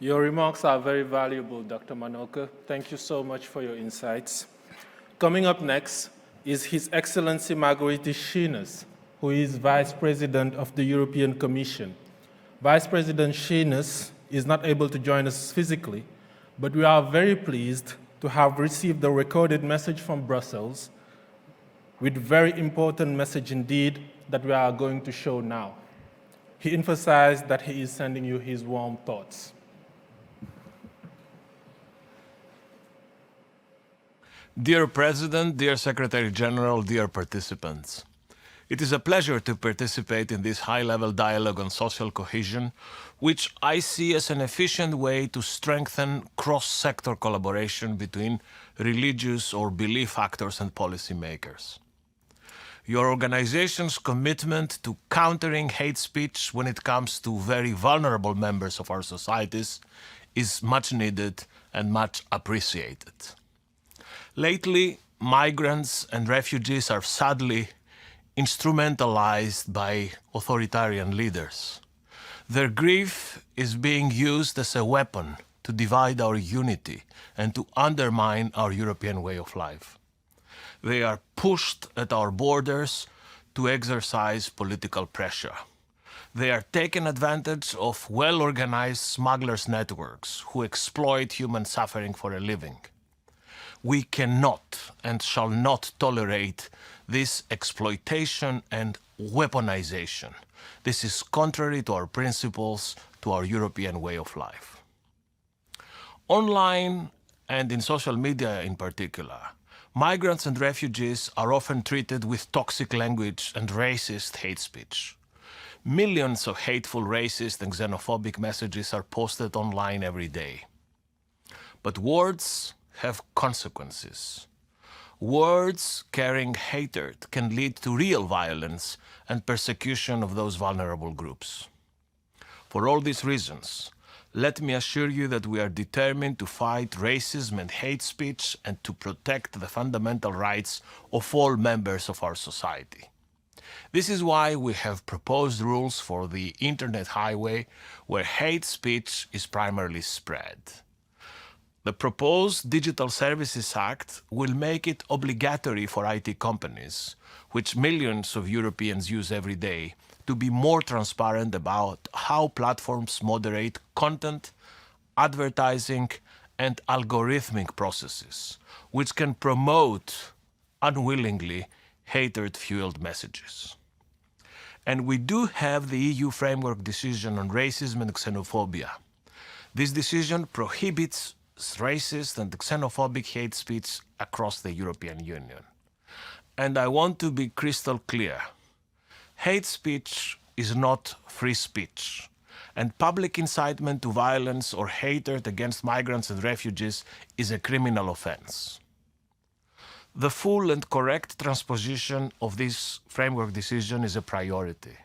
Your remarks are very valuable, Dr. Manoka. Thank you so much for your insights. Coming up next is His Excellency Margaritis Schinas, who is Vice President of the European Commission. Vice President Schinas is not able to join us physically, but we are very pleased to have received a recorded message from Brussels with very important message indeed that we are going to show now. He emphasized that he is sending you his warm thoughts. Dear President, dear Secretary General, dear participants, it is a pleasure to participate in this high-level dialogue on social cohesion, which I see as an efficient way to strengthen cross-sector collaboration between religious or belief actors and policymakers. Your organization's commitment to countering hate speech when it comes to very vulnerable members of our societies is much needed and much appreciated. Lately, migrants and refugees are sadly instrumentalized by authoritarian leaders. Their grief is being used as a weapon to divide our unity and to undermine our European way of life. They are pushed at our borders to exercise political pressure. They are taken advantage of well-organized smugglers' networks who exploit human suffering for a living. We cannot and shall not tolerate this exploitation and weaponization. This is contrary to our principles, to our European way of life. Online and in social media in particular, migrants and refugees are often treated with toxic language and racist hate speech. Millions of hateful, racist and xenophobic messages are posted online every day. But words have consequences. Words carrying hatred can lead to real violence and persecution of those vulnerable groups. For all these reasons, let me assure you that we are determined to fight racism and hate speech and to protect the fundamental rights of all members of our society. This is why we have proposed rules for the Internet highway where hate speech is primarily spread. The proposed Digital Services Act will make it obligatory for IT companies, which millions of Europeans use every day, to be more transparent about how platforms moderate content, advertising, and algorithmic processes, which can promote, unwillingly, hatred-fueled messages. And we do have the EU Framework Decision on Racism and Xenophobia. This decision prohibits racist and xenophobic hate speech across the European Union. And I want to be crystal clear. Hate speech is not free speech, and public incitement to violence or hatred against migrants and refugees is a criminal offense. The full and correct transposition of this framework decision is a priority.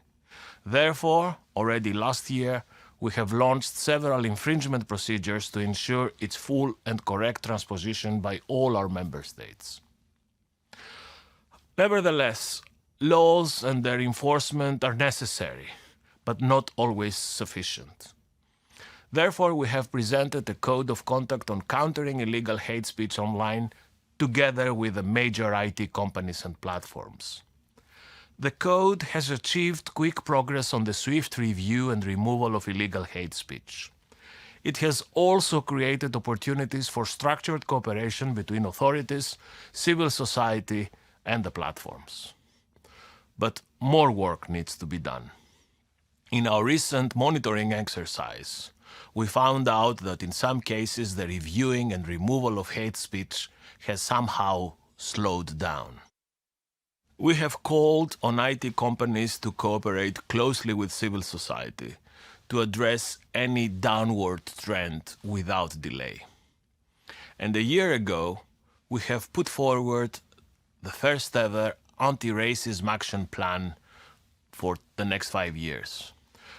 Therefore, already last year, we have launched several infringement procedures to ensure its full and correct transposition by all our member states. Nevertheless, laws and their enforcement are necessary, but not always sufficient. Therefore, we have presented a code of conduct on countering illegal hate speech online together with the major IT companies and platforms. The code has achieved quick progress on the swift review and removal of illegal hate speech. It has also created opportunities for structured cooperation between authorities, civil society, and the platforms. But more work needs to be done. In our recent monitoring exercise, we found out that in some cases the reviewing and removal of hate speech has somehow slowed down. We have called on IT companies to cooperate closely with civil society to address any downward trend without delay. And a year ago, we have put forward the first ever anti-racism action plan for the next 5 years.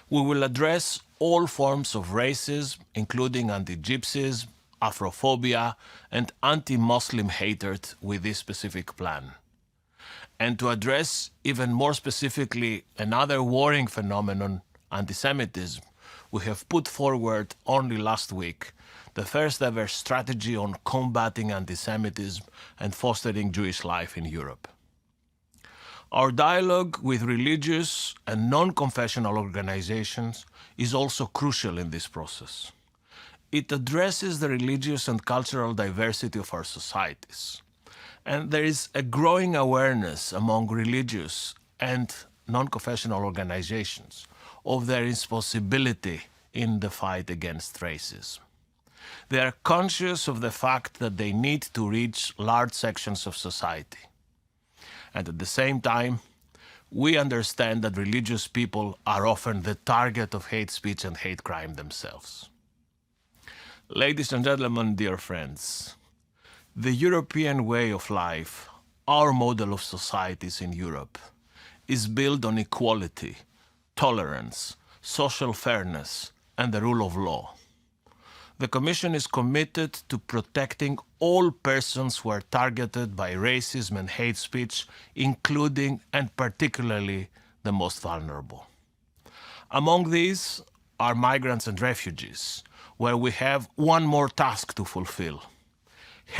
We will address all forms of racism, including anti-Gypsyism, Afrophobia, and anti-Muslim hatred with this specific plan. And to address even more specifically another worrying phenomenon, anti-Semitism, we have put forward only last week the first ever strategy on combating anti-Semitism and fostering Jewish life in Europe. Our dialogue with religious and non-confessional organizations is also crucial in this process. It addresses the religious and cultural diversity of our societies. And there is a growing awareness among religious and non-confessional organizations of their responsibility in the fight against racism. They are conscious of the fact that they need to reach large sections of society. And at the same time, we understand that religious people are often the target of hate speech and hate crime themselves. Ladies and gentlemen, dear friends, the European way of life, our model of societies in Europe, is built on equality, tolerance, social fairness, and the rule of law. The Commission is committed to protecting all persons who are targeted by racism and hate speech, including and particularly the most vulnerable. Among these are migrants and refugees, where we have one more task to fulfill: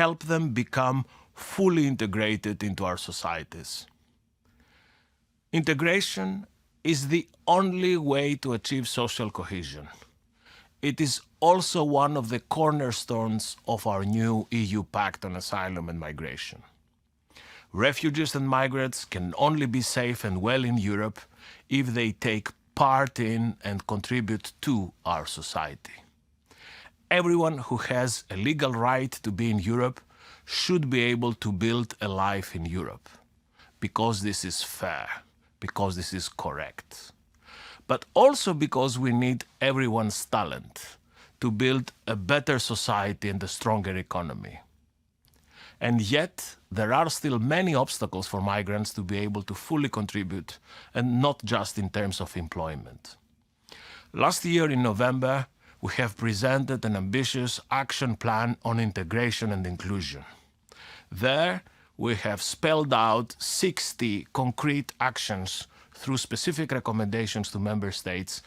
help them become fully integrated into our societies. Integration is the only way to achieve social cohesion. It is also one of the cornerstones of our new EU Pact on Asylum and Migration. Refugees and migrants can only be safe and well in Europe if they take part in and contribute to our society. Everyone who has a legal right to be in Europe should be able to build a life in Europe, because this is fair, because this is correct, but also because we need everyone's talent to build a better society and a stronger economy. And yet, there are still many obstacles for migrants to be able to fully contribute, and not just in terms of employment. Last year in November, we have presented an ambitious action plan on integration and inclusion. There, we have spelled out 60 concrete actions through specific recommendations to member states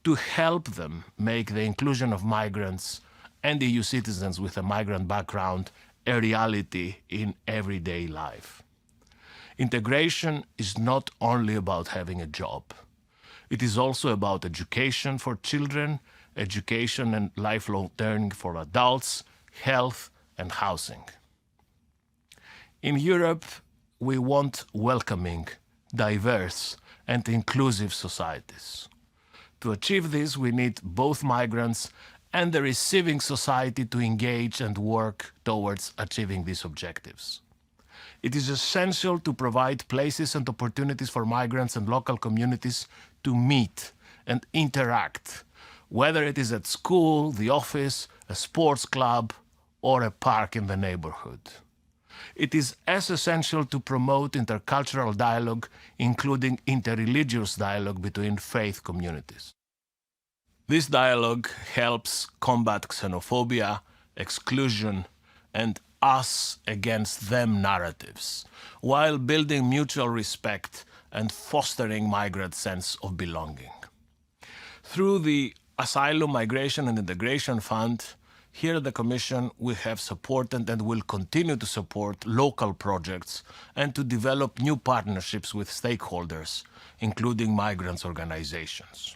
to help them make the inclusion of migrants and EU citizens with a migrant background a reality in everyday life. Integration is not only about having a job. It is also about education for children, education and lifelong learning for adults, health and housing. In Europe, we want welcoming, diverse and inclusive societies. To achieve this, we need both migrants and the receiving society to engage and work towards achieving these objectives. It is essential to provide places and opportunities for migrants and local communities to meet and interact, whether it is at school, the office, a sports club, or a park in the neighborhood. It is as essential to promote intercultural dialogue, including interreligious dialogue between faith communities. This dialogue helps combat xenophobia, exclusion, and us against them narratives, while building mutual respect and fostering migrants' sense of belonging. Through the Asylum, Migration and Integration Fund, here at the Commission we have supported and will continue to support local projects and to develop new partnerships with stakeholders, including migrants' organizations.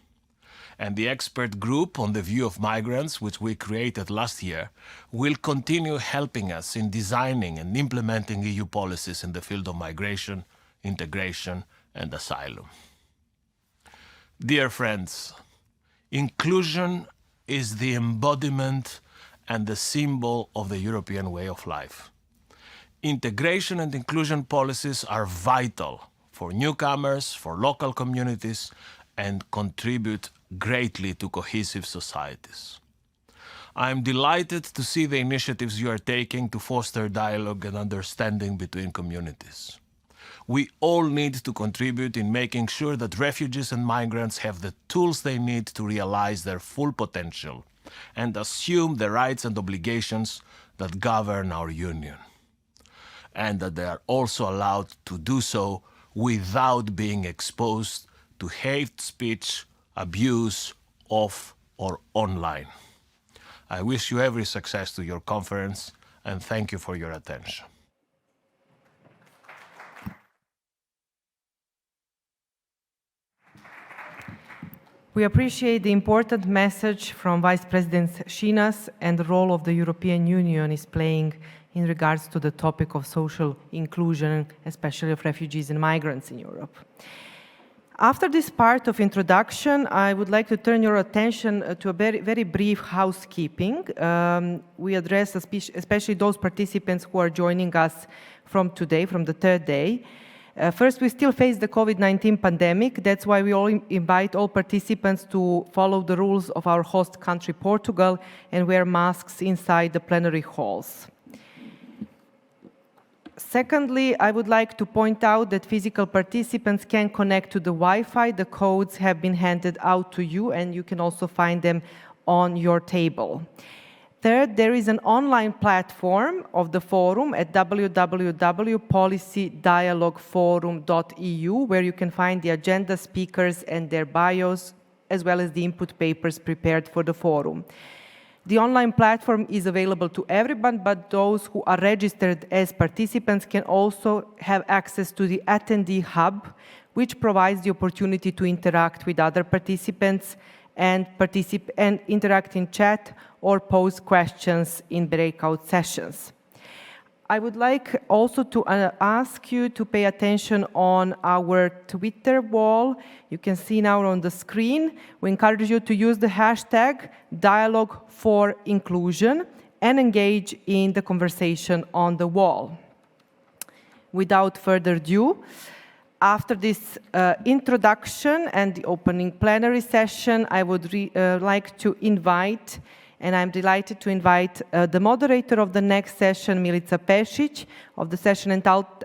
And the expert group on the view of migrants, which we created last year, will continue helping us in designing and implementing EU policies in the field of migration, integration, and asylum. Dear friends, inclusion is the embodiment and the symbol of the European way of life. Integration and inclusion policies are vital for newcomers, for local communities, and contribute greatly to cohesive societies. I am delighted to see the initiatives you are taking to foster dialogue and understanding between communities. We all need to contribute in making sure that refugees and migrants have the tools they need to realize their full potential and assume the rights and obligations that govern our union, and that they are also allowed to do so without being exposed to hate speech, abuse of or online. I wish you every success to your conference, and thank you for your attention. We appreciate the important message from Vice President Shinas and the role of the European Union is playing in regards to the topic of social inclusion, especially of refugees and migrants in Europe. After this part of introduction, I would like to turn your attention to a very brief housekeeping. We address especially those participants who are joining us from today, from the third day. First, we still face the COVID-19 pandemic. That's why we all invite all participants to follow the rules of our host country, Portugal, and wear masks inside the plenary halls. Secondly, I would like to point out that physical participants can connect to the Wi-Fi. The codes have been handed out to you, and you can also find them on your table. Third, there is an online platform of the forum at www.policydialogueforum.eu, where you can find the agenda, speakers, and their bios, as well as the input papers prepared for the forum. The online platform is available to everyone, but those who are registered as participants can also have access to the attendee hub, which provides the opportunity to interact with other participants and interact in chat or pose questions in breakout sessions. I would like also to ask you to pay attention on our Twitter wall. You can see now on the screen. We encourage you to use the hashtag #DialogueForInclusion and engage in the conversation on the wall. Without further ado, after this introduction and the opening plenary session, I would like to invite, and I'm delighted to invite the moderator of the next session, Milica Pešić, of the session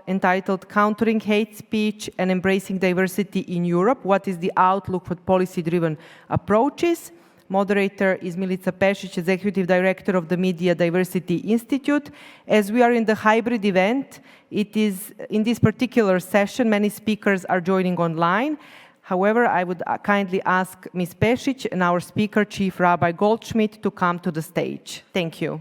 entitled Countering Hate Speech and Embracing Diversity in Europe, What is the Outlook for Policy-Driven Approaches? Moderator is Milica Pešić, Executive Director of the Media Diversity Institute. As we are in the hybrid event, it is in this particular session, many speakers are joining online. However, I would kindly ask Ms. Pešić and our speaker, Chief Rabbi Goldschmidt, to come to the stage. Thank you.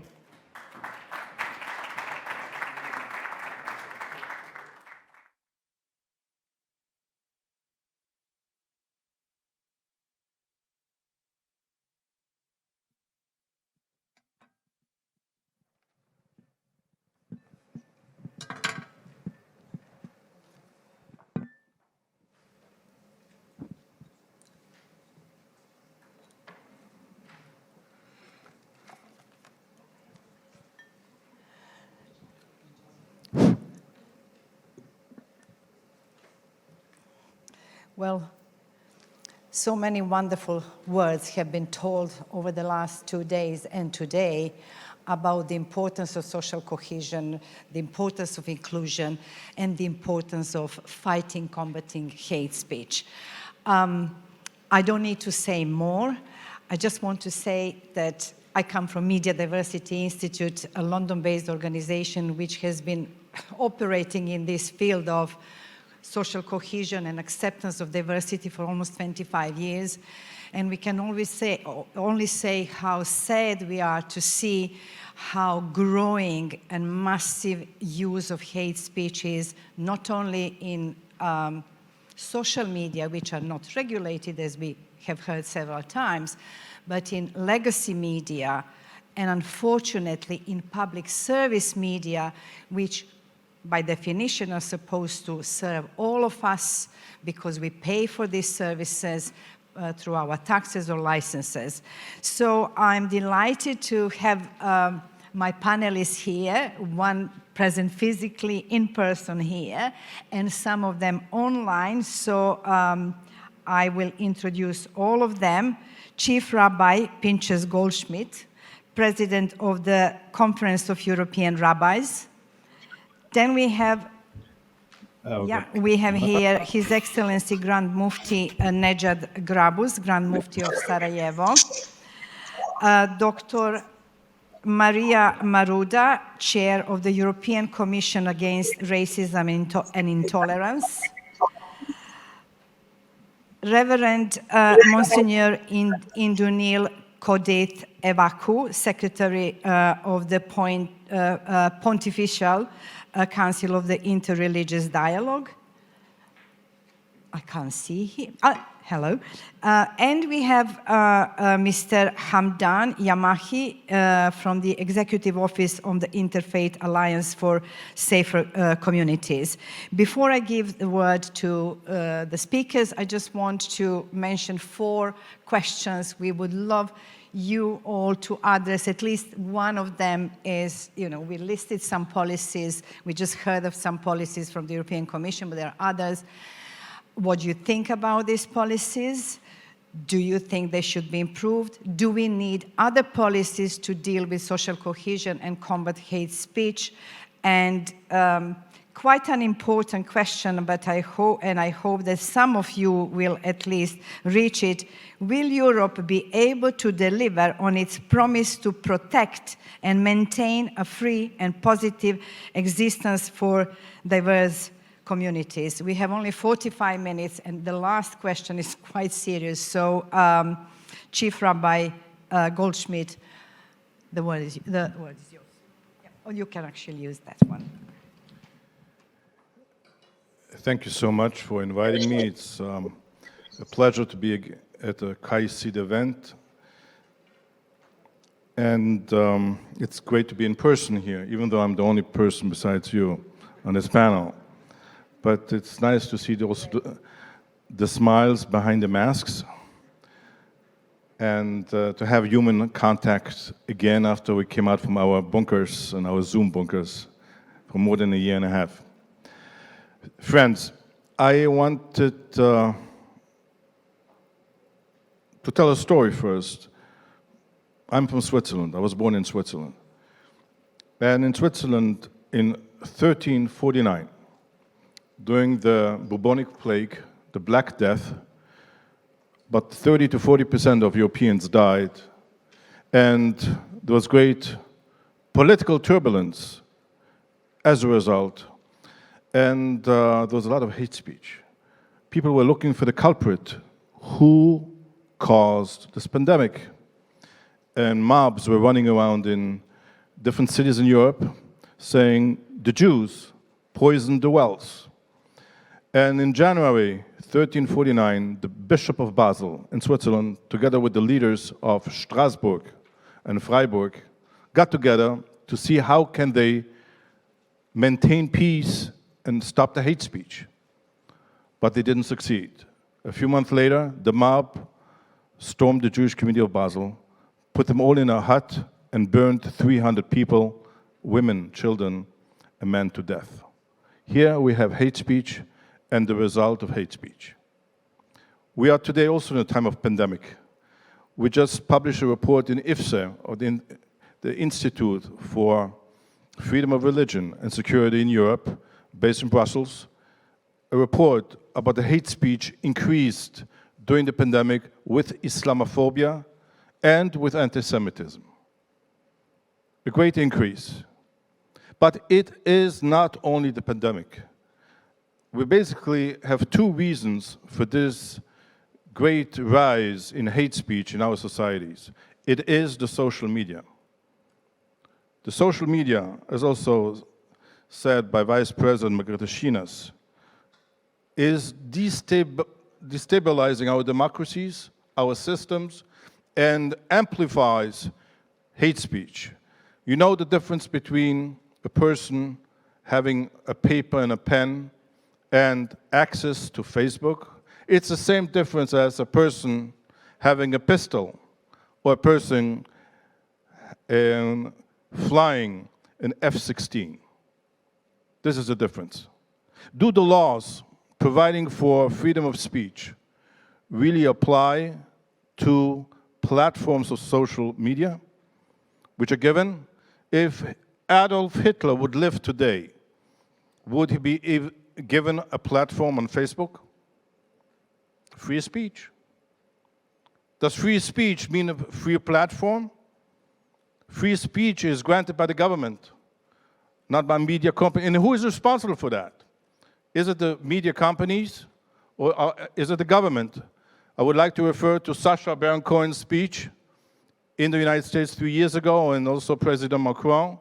Well, so many wonderful words have been told over the last 2 days and today about the importance of social cohesion, the importance of inclusion, and the importance of fighting, combating hate speech. I don't need to say more. I just want to say that I come from Media Diversity Institute, a London-based organization which has been operating in this field of social cohesion and acceptance of diversity for almost 25 years. And we can only say how sad we are to see how growing and massive use of hate speech is, not only in social media, which are not regulated, as we have heard several times, but in legacy media, and unfortunately in public service media, which by definition are supposed to serve all of us because we pay for these services through our taxes or licenses. So I'm delighted to have my panelists here, one present physically in person here, and some of them online. So I will introduce all of them. Chief Rabbi Pinchas Goldschmidt, President of the Conference of European Rabbis. Then we have, we have here His Excellency Grand Mufti Nejad Grabus, Grand Mufti of Sarajevo. Dr. Maria Maruda, Chair of the European Commission Against Racism and Intolerance. Reverend Monsignor Indunil Kodeth Evaku, Secretary of the Pontifical Council of the Interreligious Dialogue. I can't see him. Hello. And we have Mr. Hamdan Yamahi from the Executive Office of the Interfaith Alliance for Safer Communities. Before I give the word to the speakers, I just want to mention 4 questions we would love you all to address. At least one of them is, we listed some policies. We just heard of some policies from the European Commission, but there are others. What do you think about these policies? Do you think they should be improved? Do we need other policies to deal with social cohesion and combat hate speech? And quite an important question, but I hope that some of you will at least reach it. Will Europe be able to deliver on its promise to protect and maintain a free and positive existence for diverse communities? We have only 45 minutes, and the last question is quite serious. So, Chief Rabbi Goldschmidt, the word is yours. Yeah. Or you can actually use that one. Thank you so much for inviting me. It's a pleasure to be at a KAICIID event. And it's great to be in person here, even though I'm the only person besides you on this panel. But it's nice to see the smiles behind the masks and to have human contact again after we came out from our bunkers and our Zoom bunkers for more than a year and a half. Friends, I wanted to tell a story first. I'm from Switzerland. I was born in Switzerland. And in Switzerland, in 1349, during the bubonic plague, the Black Death, about 30 to 40% of Europeans died, and there was great political turbulence as a result, and there was a lot of hate speech. People were looking for the culprit who caused this pandemic, and mobs were running around in different cities in Europe saying the Jews poisoned the wells. And in January 1349, the Bishop of Basel in Switzerland, together with the leaders of Strasbourg and Freiburg, got together to see how can they maintain peace and stop the hate speech. But they didn't succeed. A few months later, the mob stormed the Jewish community of Basel, put them all in a hut, and burned 300 people, women, children, and men to death. Here we have hate speech and the result of hate speech. We are today also in a time of pandemic. We just published a report in IFSE, or the Institute for Freedom of Religion and Security in Europe, based in Brussels, a report about the hate speech increased during the pandemic with Islamophobia and with anti-Semitism. A great increase. But it is not only the pandemic. We basically have 2 reasons for this great rise in hate speech in our societies. It is the social media. The social media, as also said by Vice President Margrethe, is destabilizing our democracies, our systems, and amplifies hate speech. You know the difference between a person having a paper and a pen and access to Facebook? It's the same difference as a person having a pistol or a person flying an F-16. This is the difference. Do the laws providing for freedom of speech really apply to platforms of social media, which are given? If Adolf Hitler would live today, would he be given a platform on Facebook? Free speech. Does free speech mean a free platform? Free speech is granted by the government, not by media companies. And who is responsible for that? Is it the media companies or is it the government I would like to refer to Sacha Baron Cohen's speech in the United States 3 years ago, and also President Macron.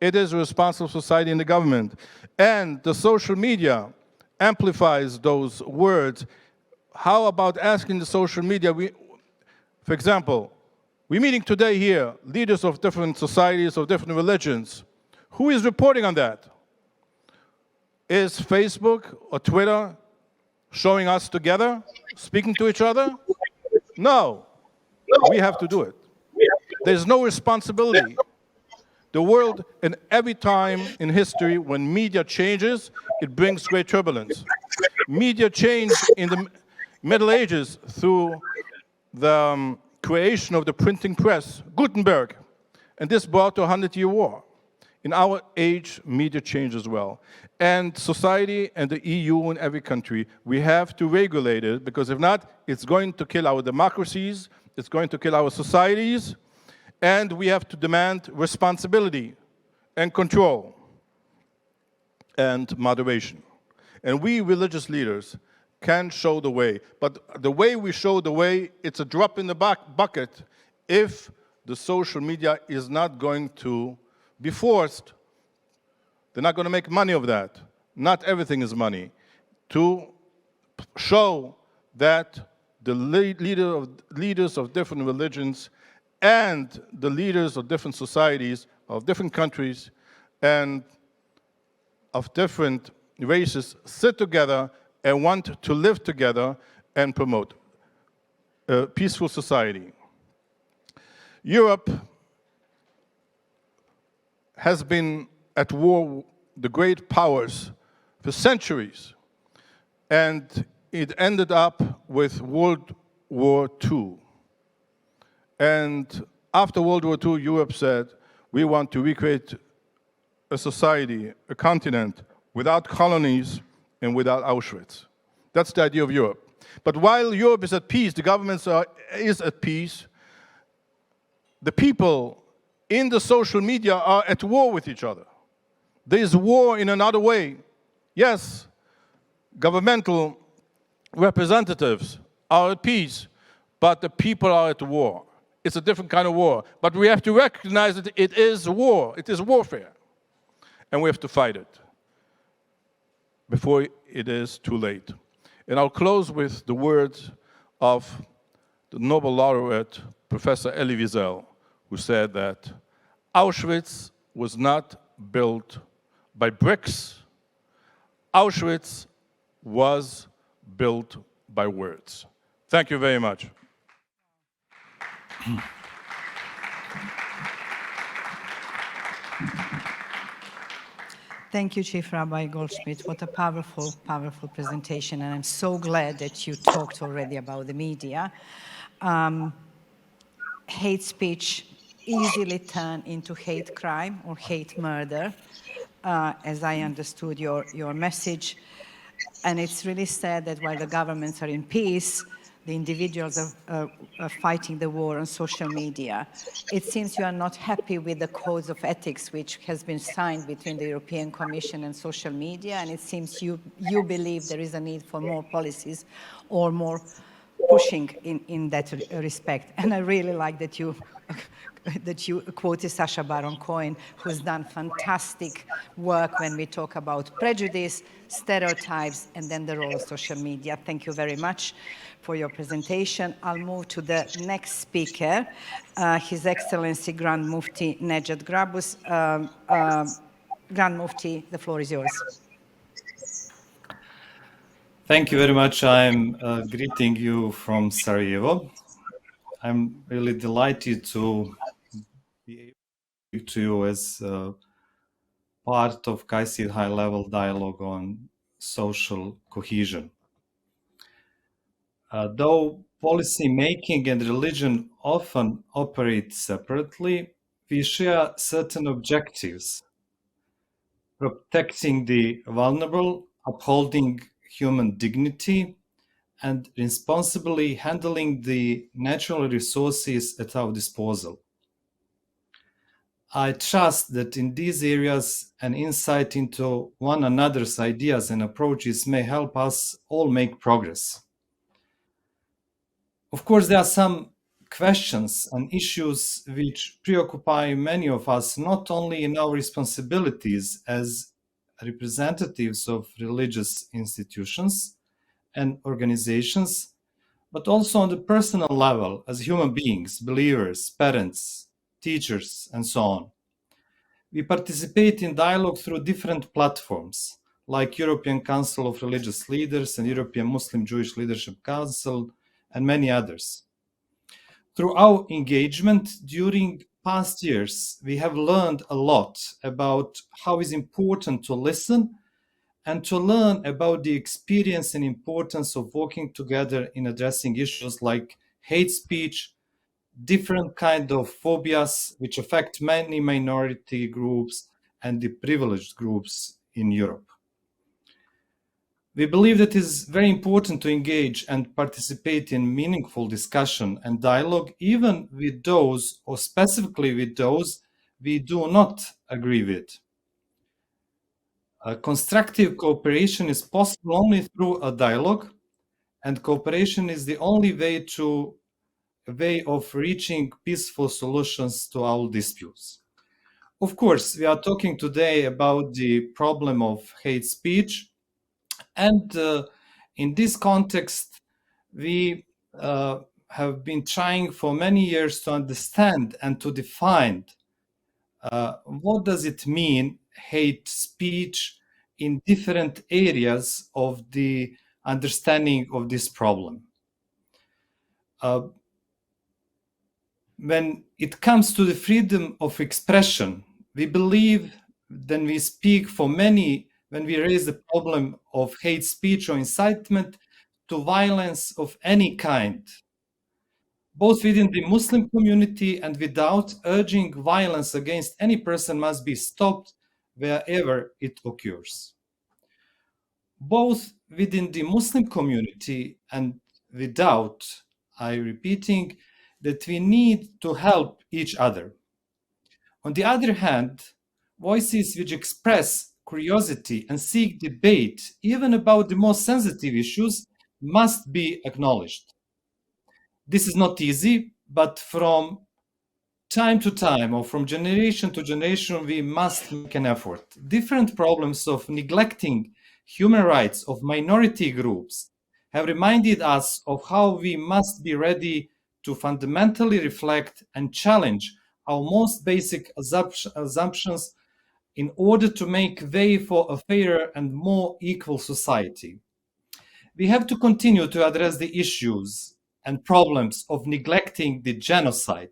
It is a responsible society in the government. And the social media amplifies those words. How about asking the social media, for example, we're meeting today here, leaders of different societies, of different religions. Who is reporting on that? Is Facebook or Twitter showing us together, speaking to each other? No, we have to do it. There's no responsibility. The world, and every time in history when media changes, it brings great turbulence. Media changed in the Middle Ages through the creation of the printing press, Gutenberg, and this brought to a 100-year war. In our age, media changed as well. And society and the EU and every country, we have to regulate it, because if not, it's going to kill our democracies, it's going to kill our societies, and we have to demand responsibility and control and moderation. And we religious leaders can show the way, but the way we show the way, it's a drop in the bucket if the social media is not going to be forced. They're not going to make money of that. Not everything is money. To show that the leaders of different religions and the leaders of different societies, of different countries, and of different races sit together and want to live together and promote a peaceful society. Europe has been at war with the great powers for centuries, and it ended up with World War II. And after World War II, Europe said, we want to recreate a society, a continent, without colonies and without Auschwitz. That's the idea of Europe. But while Europe is at peace, the governments is at peace, the people in the social media are at war with each other. There is war in another way. Yes, governmental representatives are at peace, but the people are at war. It's a different kind of war. But we have to recognize that it is war. It is warfare. And we have to fight it before it is too late. And I'll close with the words of the Nobel laureate, Professor Elie Wiesel, who said that Auschwitz was not built by bricks. Auschwitz was built by words. Thank you very much. Thank you, Chief Rabbi Goldschmidt. What a powerful, powerful presentation, and I'm so glad that you talked already about the media. Hate speech easily turn into hate crime or hate murder, as I understood your message. And it's really sad that while the governments are in peace, the individuals are fighting the war on social media. It seems you are not happy with the codes of ethics which has been signed between the European Commission and social media, and it seems you believe there is a need for more policies or more pushing in that respect. And I really like that you quoted Sacha Baron Cohen, who's done fantastic work when we talk about prejudice, stereotypes, and then the role of social media. Thank you very much for your presentation. I'll move to the next speaker, His Excellency Grand Mufti Nejat Grabus. Grand Mufti, the floor is yours. Thank you very much. I'm greeting you from Sarajevo. I'm really delighted to be able to speak to you as part of KAICIID high-level dialogue on social cohesion. Though policy making and religion often operate separately, we share certain objectives: protecting the vulnerable, upholding human dignity, and responsibly handling the natural resources at our disposal. I trust that in these areas, an insight into one another's ideas and approaches may help us all make progress. Of course, there are some questions and issues which preoccupy many of us, not only in our responsibilities as representatives of religious institutions and organizations, but also on the personal level as human beings, believers, parents, teachers, and so on. We participate in dialogue through different platforms, like European Council of Religious Leaders and European Muslim Jewish Leadership Council, and many others. Through our engagement during past years, we have learned a lot about how it's important to listen and to learn about the experience and importance of working together in addressing issues like hate speech, different kind of phobias which affect many minority groups and the privileged groups in Europe. We believe that it is very important to engage and participate in meaningful discussion and dialogue, even with those, or specifically with those, we do not agree with. Constructive cooperation is possible only through a dialogue, and cooperation is the only way of reaching peaceful solutions to our disputes. Of course, we are talking today about the problem of hate speech, and in this context, we have been trying for many years to understand and to define what does it mean, hate speech, in different areas of the understanding of this problem. When it comes to the freedom of expression, we believe then we speak for many when we raise the problem of hate speech or incitement to violence of any kind, both within the Muslim community and without, urging violence against any person must be stopped wherever it occurs. Both within the Muslim community and without, I'm repeating, that we need to help each other. On the other hand, voices which express curiosity and seek debate, even about the most sensitive issues, must be acknowledged. This is not easy, but from time to time or from generation to generation, we must make an effort. Different problems of neglecting human rights of minority groups have reminded us of how we must be ready to fundamentally reflect and challenge our most basic assumptions in order to make way for a fairer and more equal society. We have to continue to address the issues and problems of neglecting the genocide.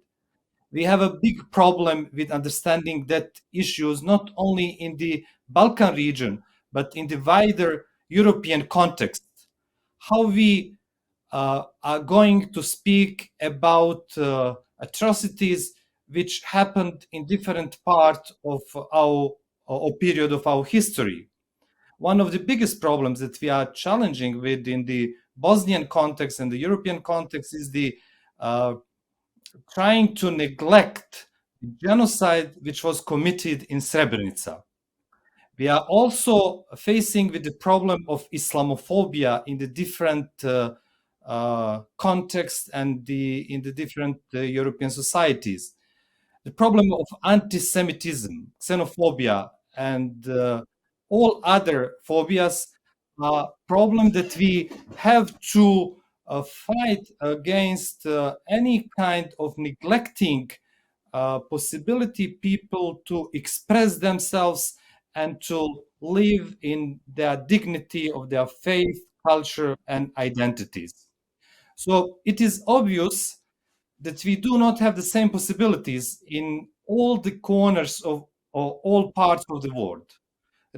We have a big problem with understanding that issues not only in the Balkan region, but in the wider European context. How we are going to speak about atrocities which happened in different parts of our or period of our history. One of the biggest problems that we are challenging with in the Bosnian context and the European context is the trying to neglect the genocide which was committed in Srebrenica. We are also facing with the problem of Islamophobia in the different contexts and in the different European societies. The problem of anti-Semitism, xenophobia, and all other phobias are problems that we have to fight against any kind of neglecting possibility people to express themselves and to live in their dignity of their faith, culture, and identities. So it is obvious that we do not have the same possibilities in all the corners of or all parts of the world.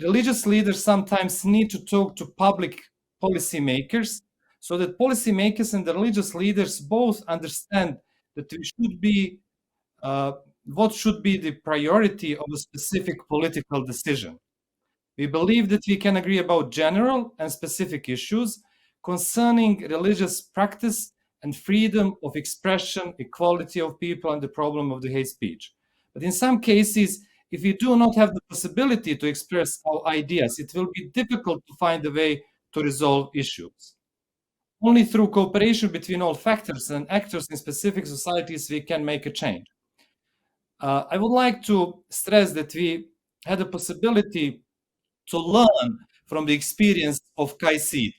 Religious leaders sometimes need to talk to public policymakers so that policymakers and the religious leaders both understand that we should be what should be the priority of a specific political decision. We believe that we can agree about general and specific issues concerning religious practice and freedom of expression, equality of people, and the problem of the hate speech. But in some cases, if we do not have the possibility to express our ideas, it will be difficult to find a way to resolve issues. only through cooperation between all factors and actors in specific societies we can make a change. I would like to stress that we had a possibility to learn from the experience of KAICIID.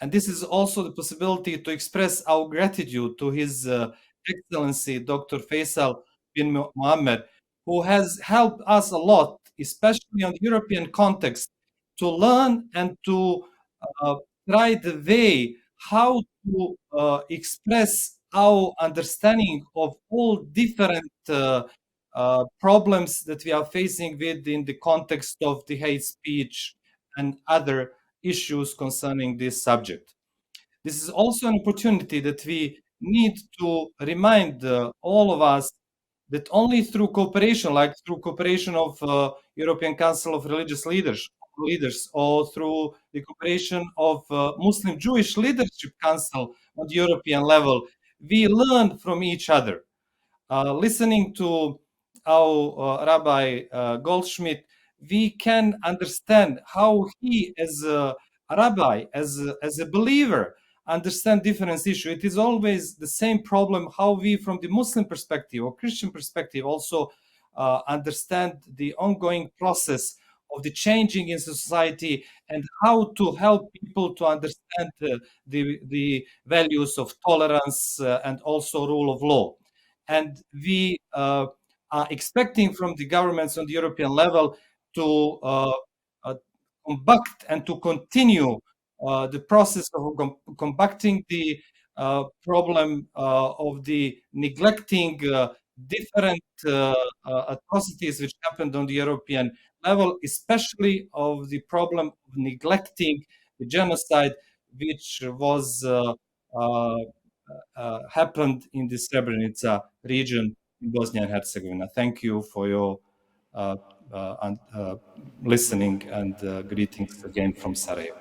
And this is also the possibility to express our gratitude to His Excellency, Dr. Faisal bin Mohammed, who has helped us a lot, especially on the European context, to learn and to try the way how to express our understanding of all different problems that we are facing with in the context of the hate speech and other issues concerning this subject. This is also an opportunity that we need to remind all of us that only through cooperation, like through cooperation of European Council of Religious Leaders, or through the cooperation of Muslim Jewish Leadership Council on the European level, we learn from each other. Listening to our Rabbi Goldschmidt, we can understand how he, as a rabbi, as a believer, understand different issues. It is always the same problem how we, from the Muslim perspective or Christian perspective, also understand the ongoing process of the changing in society and how to help people to understand the values of tolerance and also rule of law. And we are expecting from the governments on the European level to combat and to continue the process of combating the problem of the neglecting different atrocities which happened on the European level, especially of the problem of neglecting the genocide which was happened in the Srebrenica region in Bosnia and Herzegovina. Thank you for your listening and greetings again from Sarajevo.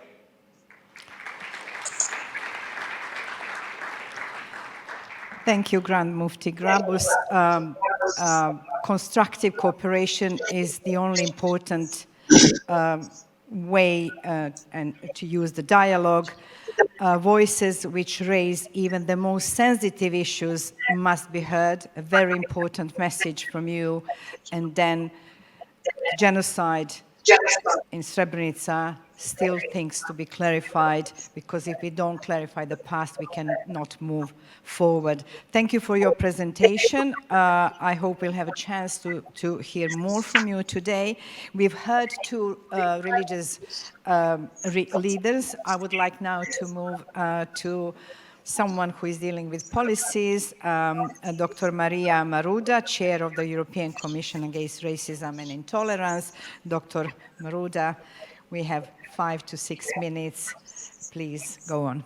Thank you, Grand Mufti Grabus. Constructive cooperation is the only important way and to use the dialogue. Voices which raise even the most sensitive issues must be heard. A very important message from you. And then genocide in Srebrenica, still things to be clarified, because if we don't clarify the past, we cannot move forward. Thank you for your presentation. I hope we'll have a chance to hear more from you today. We've heard two religious leaders. I would like now to move to someone who is dealing with policies, Dr. Maria Maruda, Chair of the European Commission Against Racism and Intolerance. Dr. Maruda, we have 5 to 6 minutes. Please go on.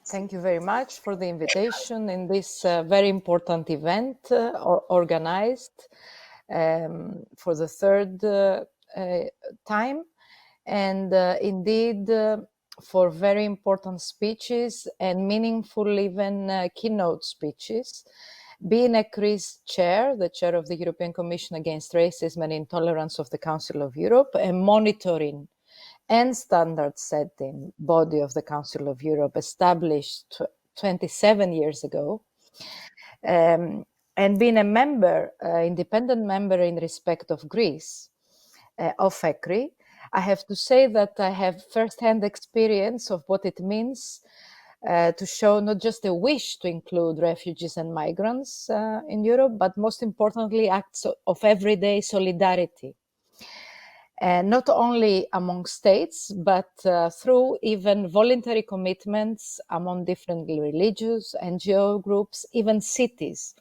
Thank you very much for the invitation in this very important event organized for the third time. And indeed, for very important speeches and meaningful even keynote speeches. Being a KAICIID chair, the chair of the European Commission Against Racism and Intolerance of the Council of Europe, a monitoring and standard setting body of the Council of Europe established 27 years ago, and being a member, independent member in respect of Greece, of ECRI, I have to say that I have first-hand experience of what it means to show not just a wish to include refugees and migrants in Europe, but most importantly, acts of everyday solidarity. Not only among states, but through even voluntary commitments among different religious, NGO groups, even cities.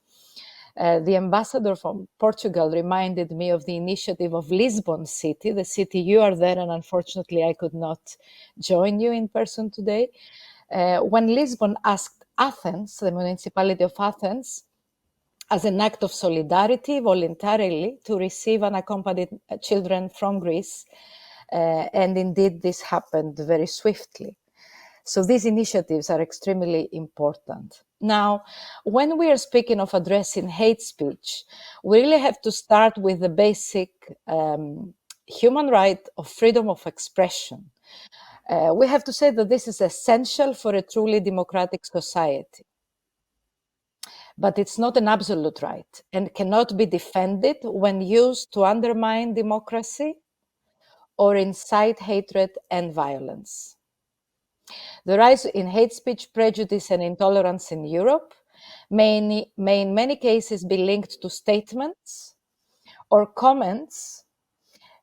The ambassador from Portugal reminded me of the initiative of Lisbon City, the city you are there, and unfortunately I could not join you in person today. When Lisbon asked Athens, the municipality of Athens, as an act of solidarity, voluntarily, to receive unaccompanied children from Greece. And indeed, this happened very swiftly. So these initiatives are extremely important. Now, when we are speaking of addressing hate speech, we really have to start with the basic human right of freedom of expression. We have to say that this is essential for a truly democratic society. But it's not an absolute right and cannot be defended when used to undermine democracy or incite hatred and violence. The rise in hate speech, prejudice, and intolerance in Europe may in many cases be linked to statements or comments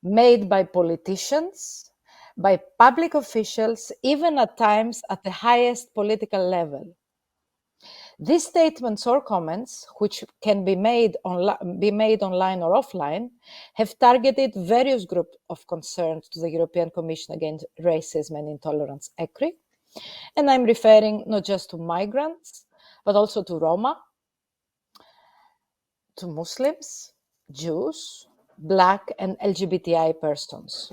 made by politicians, by public officials, even at times at the highest political level. These statements or comments, which can be made online or offline, have targeted various groups of concern to the European Commission Against Racism and Intolerance, ECRI, and I'm referring not just to migrants, but also to Roma, to Muslims, Jews, Black and LGBTI persons.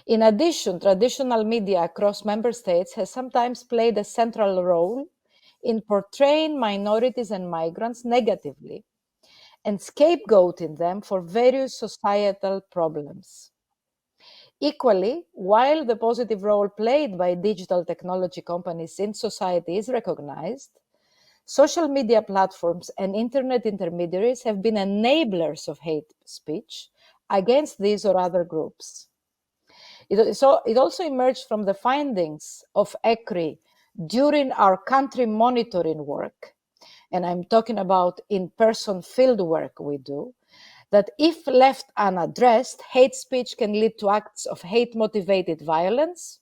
In addition, traditional media across member states has sometimes played a central role in portraying minorities and migrants negatively and scapegoating them for various societal problems. Equally, while the positive role played by digital technology companies in society is recognized, social media platforms and internet intermediaries have been enablers of hate speech against these or other groups. It also emerged from the findings of ECRI during our country monitoring work, and I'm talking about in-person field work we do, that if left unaddressed, hate speech can lead to acts of hate-motivated violence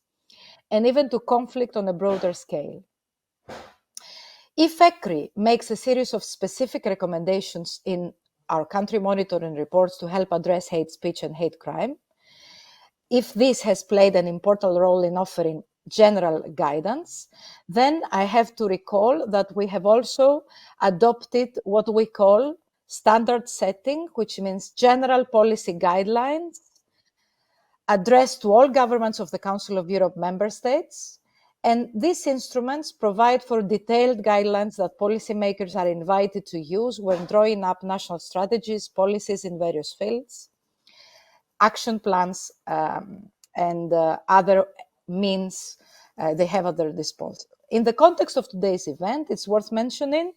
and even to conflict on a broader scale. If ECRI makes a series of specific recommendations in our country monitoring reports to help address hate speech and hate crime, if this has played an important role in offering general guidance, then I have to recall that we have also adopted what we call standard setting, which means general policy guidelines addressed to all governments of the Council of Europe member states. And these instruments provide for detailed guidelines that policymakers are invited to use when drawing up national strategies, policies in various fields, action plans, and other means they have at their disposal. In the context of today's event, it's worth mentioning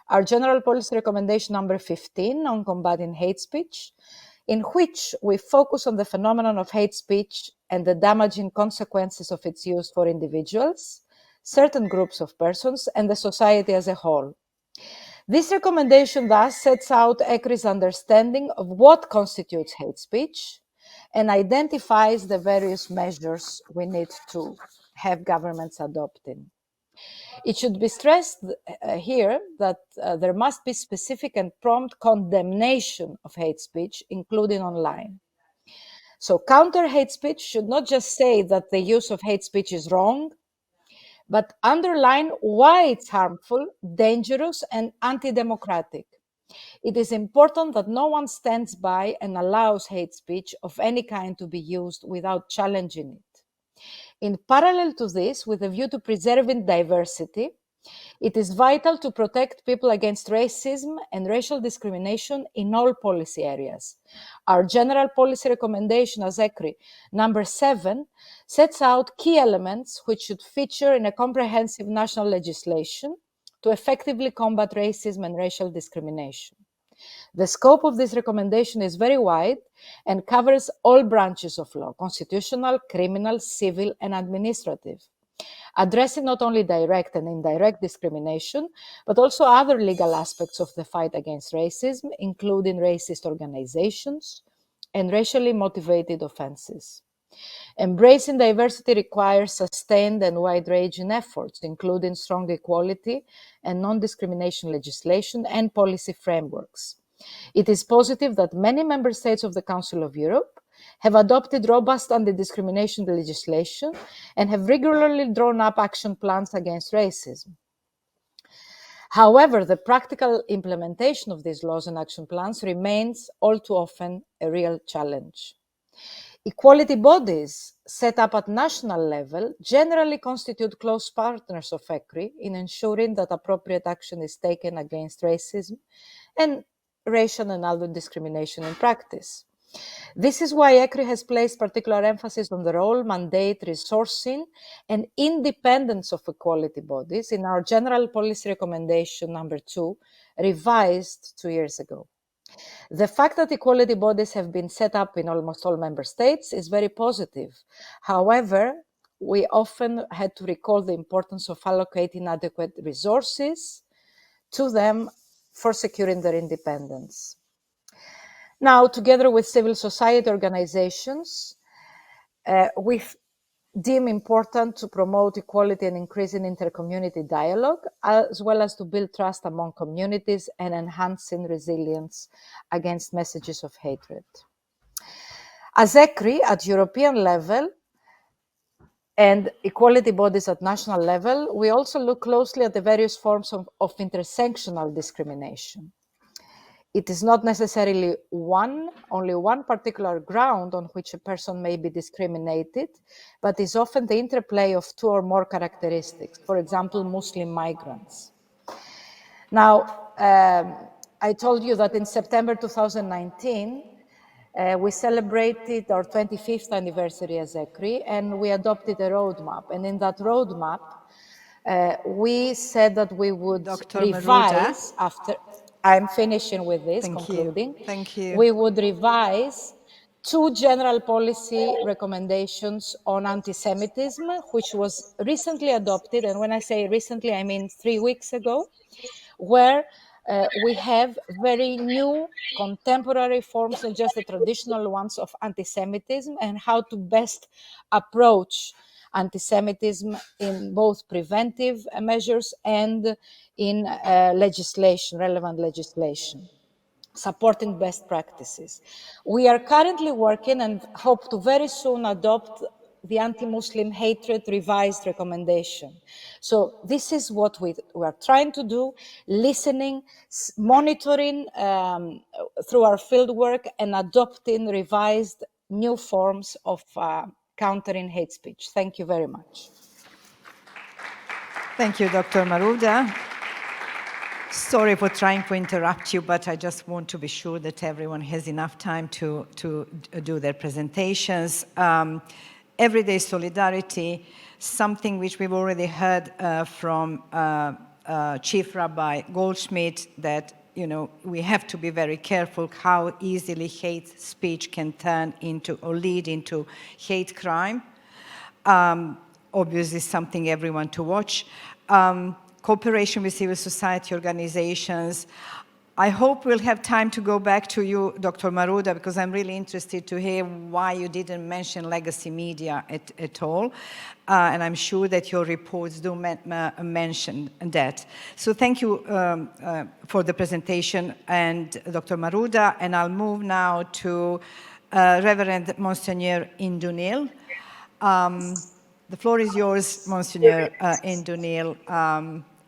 our General Policy Recommendation number 15 on combating hate speech, in which we focus on the phenomenon of hate speech and the damaging consequences of its use for individuals, certain groups of persons, and the society as a whole. This recommendation thus sets out ECRI's understanding of what constitutes hate speech and identifies the various measures we need to have governments adopting. It should be stressed here that there must be specific and prompt condemnation of hate speech, including online. So counter hate speech should not just say that the use of hate speech is wrong, but underline why it's harmful, dangerous, and anti-democratic. It is important that no one stands by and allows hate speech of any kind to be used without challenging it. In parallel to this, with a view to preserving diversity, it is vital to protect people against racism and racial discrimination in all policy areas. Our General Policy Recommendation as ECRI number 7 sets out key elements which should feature in a comprehensive national legislation to effectively combat racism and racial discrimination. The scope of this recommendation is very wide and covers all branches of law, constitutional, criminal, civil, and administrative, addressing not only direct and indirect discrimination, but also other legal aspects of the fight against racism, including racist organizations and racially motivated offenses. Embracing diversity requires sustained and wide-ranging efforts, including strong equality and non-discrimination legislation and policy frameworks. It is positive that many member states of the Council of Europe have adopted robust anti-discrimination legislation and have regularly drawn up action plans against racism. However, the practical implementation of these laws and action plans remains all too often a real challenge. Equality bodies set up at national level generally constitute close partners of ECRI in ensuring that appropriate action is taken against racism and racial and other discrimination in practice. This is why ECRI has placed particular emphasis on the role, mandate, resourcing, and independence of equality bodies in our general policy recommendation number 2, revised 2 years ago. The fact that equality bodies have been set up in almost all member states is very positive. However, we often had to recall the importance of allocating adequate resources to them for securing their independence. Now, together with civil society organizations, we deem important to promote equality and increasing intercommunity dialogue, as well as to build trust among communities and enhancing resilience against messages of hatred. As ECRI at European level and equality bodies at national level, we also look closely at the various forms of intersectional discrimination. It is not necessarily only one particular ground on which a person may be discriminated, but is often the interplay of two or more characteristics, for example, Muslim migrants. Now, I told you that in September 2019, we celebrated our 25th anniversary as ECRI, and we adopted a roadmap. And in that roadmap, we said that we would Dr. revise Maruda. after... I'm finishing with this, concluding. Thank you. We would revise 2 general policy recommendations on anti-Semitism, which was recently adopted. And when I say recently, I mean 3 weeks ago, where we have very new contemporary forms, not just the traditional ones, of anti-Semitism and how to best approach anti-Semitism in both preventive measures and in legislation, relevant legislation, supporting best practices. We are currently working and hope to very soon adopt the anti-Muslim hatred revised recommendation. So this is what we are trying to do, listening, monitoring through our fieldwork, and adopting revised new forms of countering hate speech. Thank you very much. Thank you, Dr. Maruda. Sorry for trying to interrupt you, but I just want to be sure that everyone has enough time to do their presentations. Everyday solidarity, something which we've already heard from Chief Rabbi Goldschmidt, that we have to be very careful how easily hate speech can turn into or lead into hate crime. Obviously, something everyone to watch. Cooperation with civil society organizations. I hope we'll have time to go back to you, Dr. Maruda, because I'm really interested to hear why you didn't mention legacy media at all. And I'm sure that your reports do mention that. So thank you for the presentation, and Dr. Maruda. And I'll move now to Reverend Monsignor Indunil. The floor is yours, Monsignor Indunil.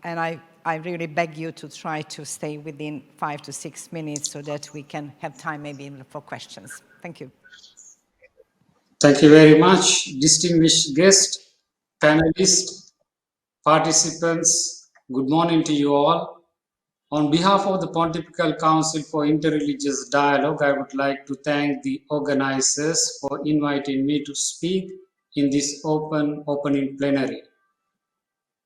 And I really beg you to try to stay within 5 to 6 minutes so that we can have time maybe even for questions. Thank you. Thank you very much, distinguished guests, panelists, participants. Good morning to you all. On behalf of the Pontifical Council for Interreligious Dialogue, I would like to thank the organizers for inviting me to speak in this opening plenary.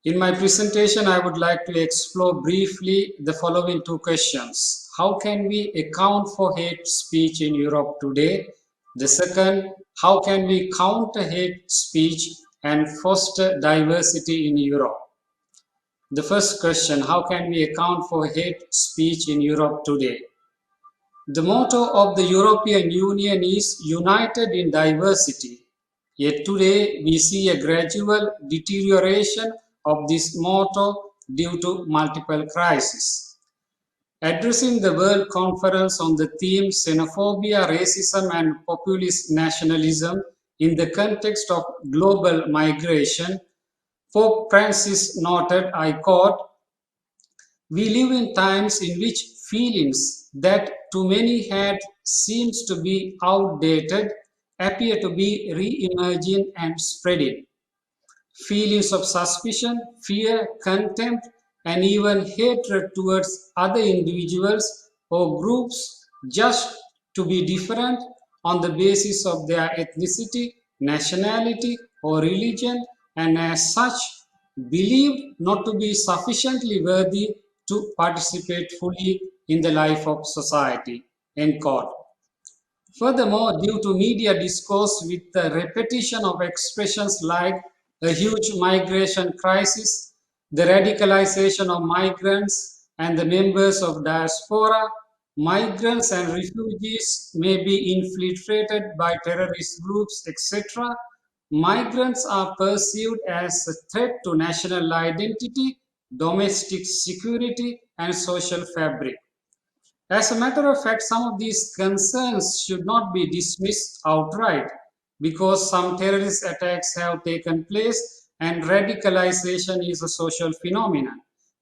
In my presentation, I would like to explore briefly the following 2 questions. How can we account for hate speech in Europe today? The second, how can we counter hate speech and foster diversity in Europe? The first question, how can we account for hate speech in Europe today? The motto of the European Union is united in diversity. Yet today we see a gradual deterioration of this motto due to multiple crises. Addressing the World Conference on the theme Xenophobia, Racism and Populist Nationalism in the context of global migration, Pope Francis noted, I quote, "We live in times in which feelings that to many had seems to be outdated appear to be re-emerging and spreading. Feelings of suspicion, fear, contempt, and even hatred towards other individuals or groups just to be different on the basis of their ethnicity, nationality, or religion, and as such believed not to be sufficiently worthy to participate fully in the life of society. End quote. Furthermore, due to media discourse with the repetition of expressions like a huge migration crisis, the radicalization of migrants and the members of diaspora, migrants and refugees may be infiltrated by terrorist groups, etc. Migrants are perceived as a threat to national identity, domestic security, and social fabric. As a matter of fact, some of these concerns should not be dismissed outright because some terrorist attacks have taken place and radicalization is a social phenomenon.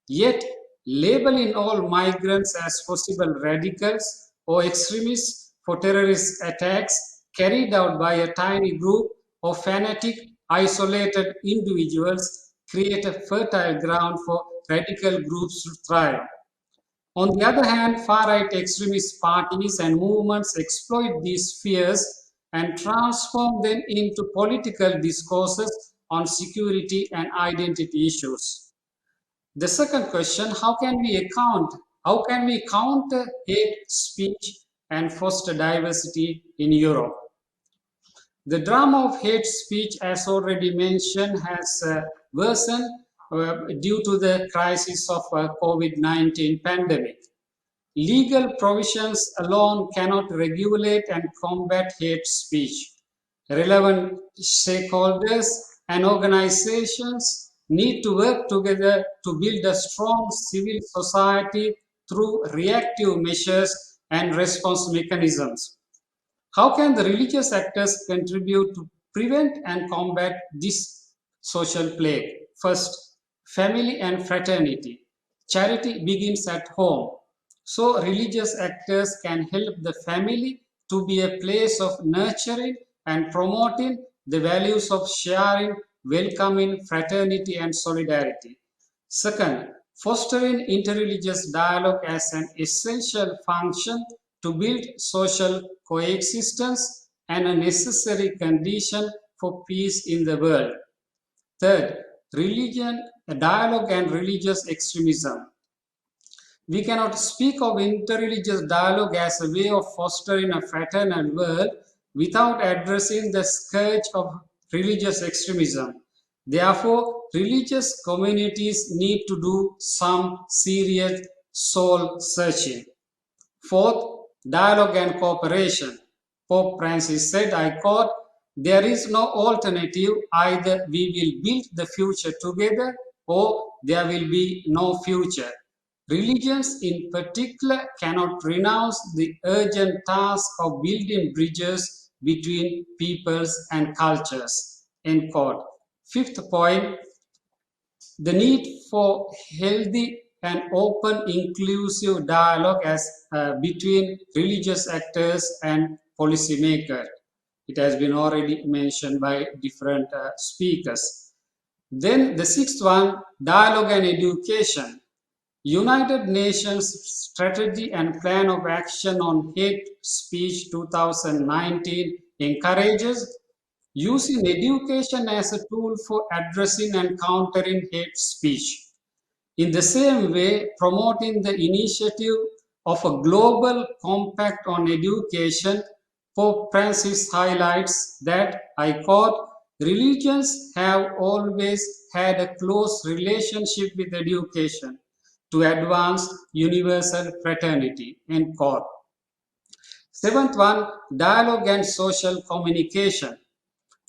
Yet, labeling all migrants as possible radicals or extremists for terrorist attacks carried out by a tiny group of fanatic, isolated individuals create a fertile ground for radical groups to thrive. On the other hand, far-right extremist parties and movements exploit these fears and transform them into political discourses on security and identity issues. The second question, how can we counter hate speech and foster diversity in Europe? The drama of hate speech, as already mentioned, has worsened due to the crisis of COVID-19 pandemic. Legal provisions alone cannot regulate and combat hate speech. Relevant stakeholders and organizations need to work together to build a strong civil society through reactive measures and response mechanisms. How can the religious actors contribute to prevent and combat this social plague? First, family and fraternity. Charity begins at home. So religious actors can help the family to be a place of nurturing and promoting the values of sharing, welcoming, fraternity, and solidarity. Second, fostering interreligious dialogue as an essential function to build social coexistence and a necessary condition for peace in the world. Third, religion, dialogue and religious extremism. We cannot speak of interreligious dialogue as a way of fostering a fraternal world without addressing the scourge of religious extremism. Therefore, religious communities need to do some serious soul searching. Fourth, dialogue and cooperation. Pope Francis said, I quote, "There is no alternative. Either we will build the future together or there will be no future. Religions in particular cannot renounce the urgent task of building bridges between peoples and cultures." End quote. Fifth point, the need for healthy and open inclusive dialogue between religious actors and policymakers. It has been already mentioned by different speakers. Then the sixth one, dialogue and education. United Nations Strategy and Plan of Action on Hate Speech 2019 encourages using education as a tool for addressing and countering hate speech. In the same way, promoting the initiative of a global compact on education, Pope Francis highlights that, I quote, "Religions have always had a close relationship with education to advance universal fraternity." End quote. Seventh one, dialogue and social communication.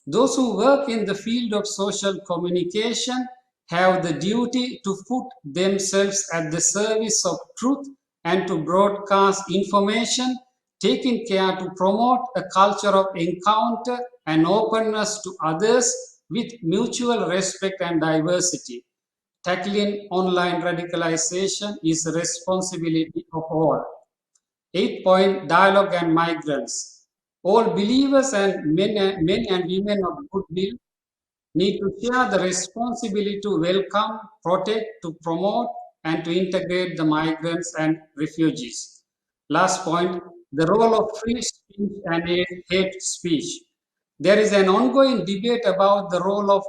Those who work in the field of social communication have the duty to put themselves at the service of truth and to broadcast information, taking care to promote a culture of encounter and openness to others with mutual respect and diversity. Tackling online radicalization is the responsibility of all. 8th point, dialogue and migrants. All believers and men and women of goodwill need to share the responsibility to welcome, protect, to promote, and to integrate the migrants and refugees. Last point, the role of free speech and hate speech. There is an ongoing debate about the role of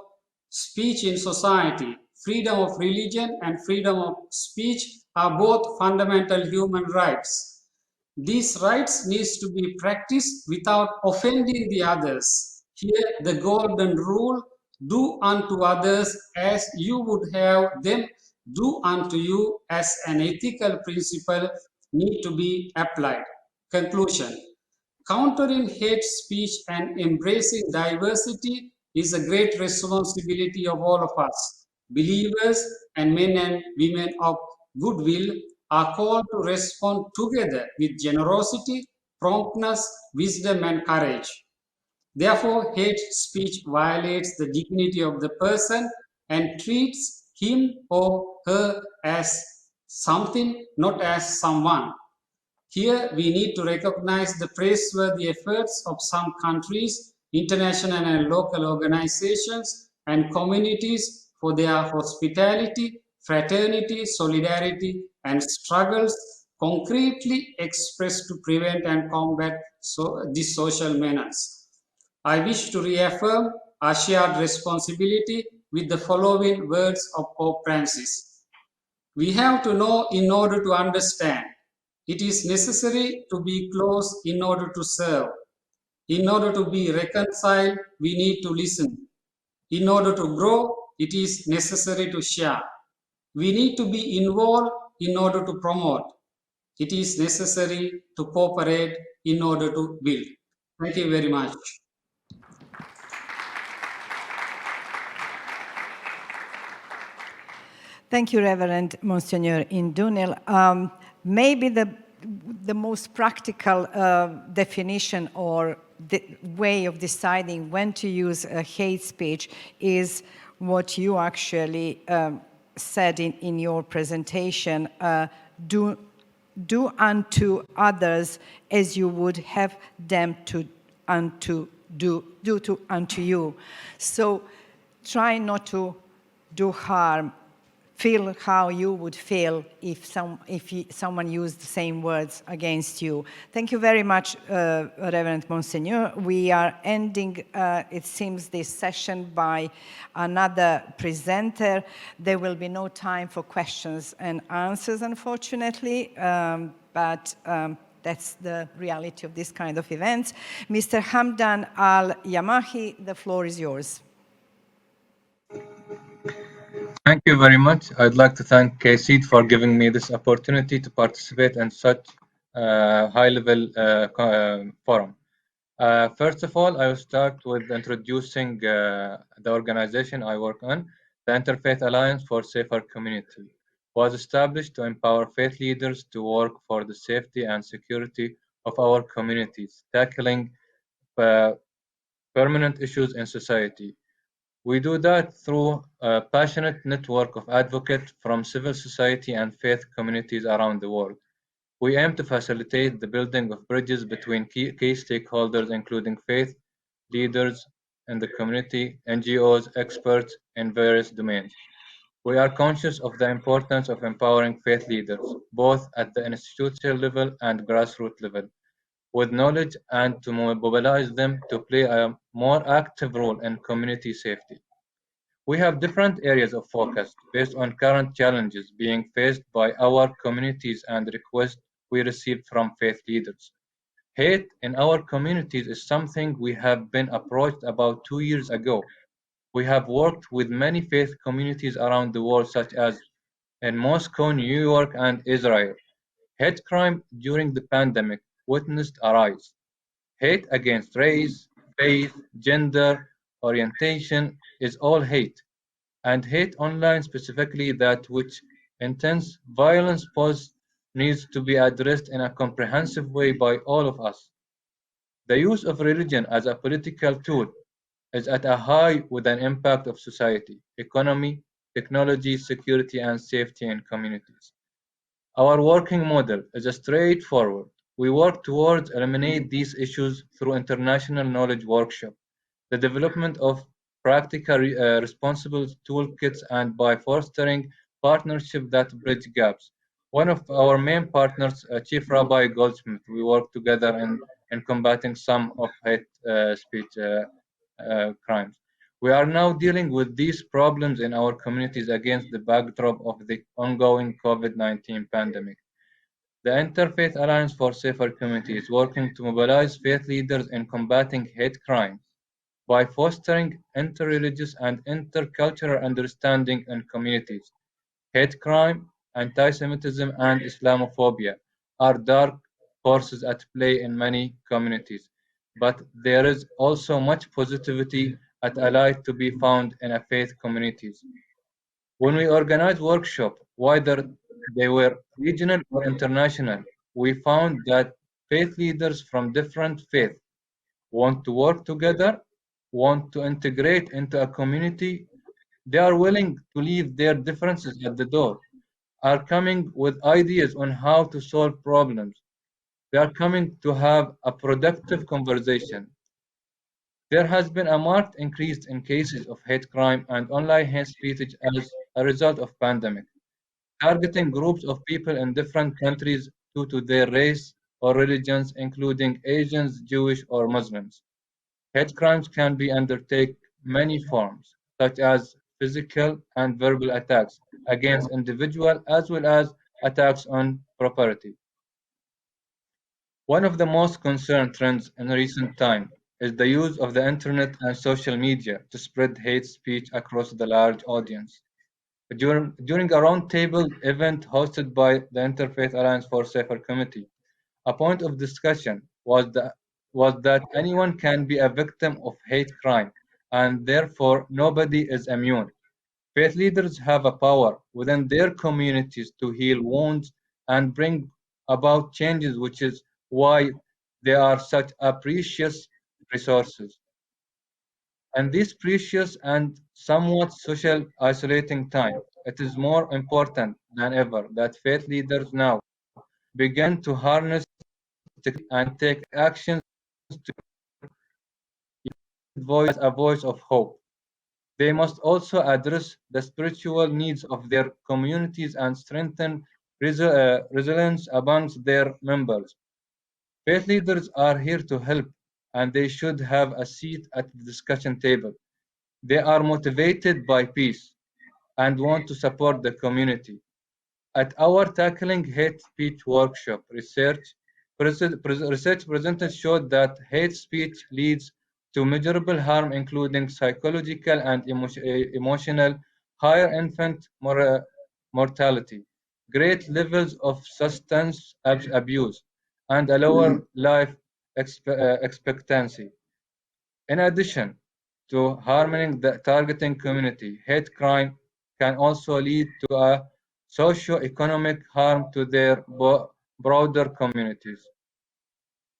speech in society. Freedom of religion and freedom of speech are both fundamental human rights. These rights needs to be practiced without offending the others. Here, the golden rule, do unto others as you would have them do unto you, as an ethical principle need to be applied. Conclusion. Countering hate speech and embracing diversity is a great responsibility of all of us. Believers and men and women of goodwill are called to respond together with generosity, promptness, wisdom, and courage. Therefore, hate speech violates the dignity of the person and treats him or her as something, not as someone. Here, we need to recognize the praiseworthy efforts of some countries, international and local organizations, and communities for their hospitality, fraternity, solidarity, and struggles concretely expressed to prevent and combat this social menace. I wish to reaffirm our shared responsibility with the following words of Pope Francis. We have to know in order to understand. It is necessary to be close in order to serve. In order to be reconciled, we need to listen. In order to grow, it is necessary to share. We need to be involved in order to promote. It is necessary to cooperate in order to build. Thank you very much. Thank you, Reverend Monsignor Indunil. Maybe the most practical definition or the way of deciding when to use hate speech is what you actually said in your presentation. Do unto others as you would have them to do unto you. So try not to do harm. Feel how you would feel if someone used the same words against you. Thank you very much, Reverend Monsignor. We are ending, it seems, this session by another presenter. There will be no time for questions and answers, unfortunately, but that's the reality of this kind of events. Mr. Hamdan Al-Yamahi, the floor is yours. Thank you very much. I'd like to thank KAICIID for giving me this opportunity to participate in such a high-level forum. First of all, I will start with introducing the organization I work on. The Interfaith Alliance for Safer Community was established to empower faith leaders to work for the safety and security of our communities, tackling permanent issues in society. We do that through a passionate network of advocates from civil society and faith communities around the world. We aim to facilitate the building of bridges between key stakeholders, including faith leaders in the community, NGOs, experts in various domains. We are conscious of the importance of empowering faith leaders, both at the institutional level and grassroots level, with knowledge and to mobilize them to play a more active role in community safety. We have different areas of focus based on current challenges being faced by our communities and requests we receive from faith leaders. Hate in our communities is something we have been approached about 2 years ago. We have worked with many faith communities around the world, such as in Moscow, New York, and Israel. Hate crime during the pandemic witnessed a rise. Hate against race, faith, gender, orientation is all hate, and hate online specifically that which intense violence posts needs to be addressed in a comprehensive way by all of us. The use of religion as a political tool is at a high with an impact of society, economy, technology, security, and safety in communities. Our working model is straightforward. We work towards eliminate these issues through international knowledge workshop, the development of practical responsible toolkits, and by fostering partnerships that bridge gaps. One of our main partners, Chief Rabbi Goldsmith, we work together in combating some of hate speech crimes. We are now dealing with these problems in our communities against the backdrop of the ongoing COVID-19 pandemic. The Interfaith Alliance for Safer Communities is working to mobilize faith leaders in combating hate crimes by fostering interreligious and intercultural understanding in communities. Hate crime, anti-Semitism, and Islamophobia are dark forces at play in many communities, but there is also much positivity at light to be found in faith communities. When we organize workshops, whether they were regional or international, we found that faith leaders from different faiths want to work together, want to integrate into a community. They are willing to leave their differences at the door, are coming with ideas on how to solve problems. They are coming to have a productive conversation. There has been a marked increase in cases of hate crime and online hate speech as a result of pandemic, targeting groups of people in different countries due to their race or religions, including Asians, Jewish, or Muslims. Hate crimes can be undertake many forms, such as physical and verbal attacks against individuals as well as attacks on property. One of the most concerned trends in recent time is the use of the internet and social media to spread hate speech across the large audience. During a roundtable event hosted by the Interfaith Alliance for Safer Community, a point of discussion was that anyone can be a victim of hate crime, and therefore nobody is immune. Faith leaders have a power within their communities to heal wounds and bring about changes, which is why they are such a precious resources. In this precious and somewhat social isolating time, it is more important than ever that faith leaders now begin to harness technology and take actions to voice as a voice of hope. They must also address the spiritual needs of their communities and strengthen resilience amongst their members. Faith leaders are here to help, and they should have a seat at the discussion table. They are motivated by peace and want to support the community. At our Tackling Hate Speech workshop, research presented showed that hate speech leads to measurable harm, including psychological and emotional, higher infant mortality, great levels of substance abuse, and a lower life expectancy. In addition to harming the targeting community, hate crime can also lead to a socio-economic harm to their broader communities.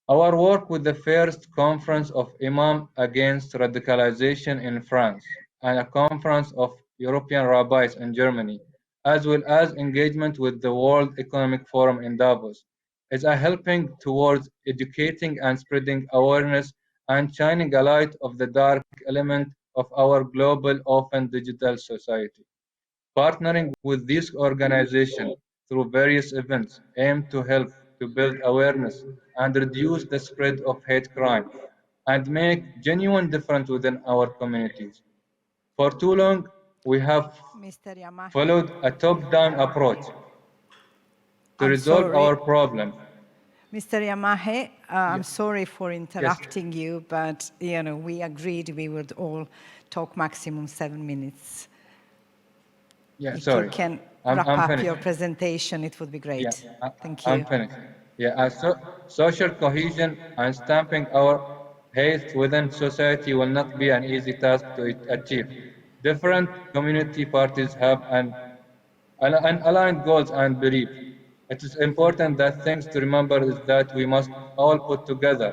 Our work with the first conference of Imam against radicalization in France and a conference of European rabbis in Germany, as well as engagement with the World Economic Forum in Davos, is a helping towards educating and spreading awareness and shining a light of the dark element of our global open digital society. Partnering with these organizations through various events aim to help to build awareness and reduce the spread of hate crime and make genuine difference within our communities. For too long, we have Mr. Yamahi, followed a top-down approach to I'm resolve sorry. our problem. Mr. Yamahe, I'm Yes. sorry for Yes. interrupting you, but we agreed we would all talk maximum 7 minutes. Yeah, If sorry. you can I'm wrap up finished. your presentation, it would be great. Yeah, Thank I'm you. finished. Yeah, social cohesion and stamping our hate within society will not be an easy task to achieve. Different community parties have an aligned goals and belief. It is important that things to remember is that we must all put together.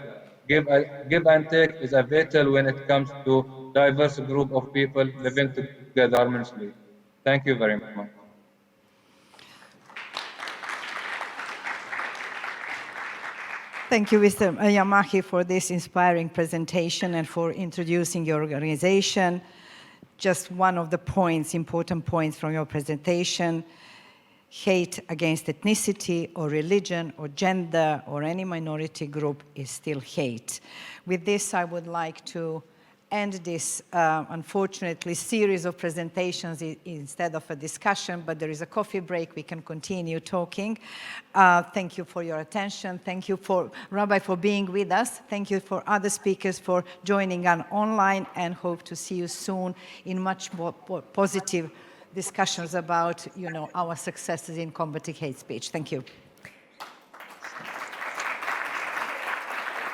Give and take is a vital when it comes to diverse group of people living together harmoniously. Thank you very much. Thank you, Mr. Yamahi, for this inspiring presentation and for introducing your organization. Just one of the points, important points from your presentation. hate against ethnicity or religion or gender or any minority group is still hate. With this, I would like to end this, unfortunately, series of presentations instead of a discussion, but there is a coffee break. We can continue talking. Thank you for your attention. Thank you, Rabbi, for being with us. Thank you for other speakers for joining us online, and hope to see you soon in much more positive discussions about, our successes in combating hate speech. Thank you.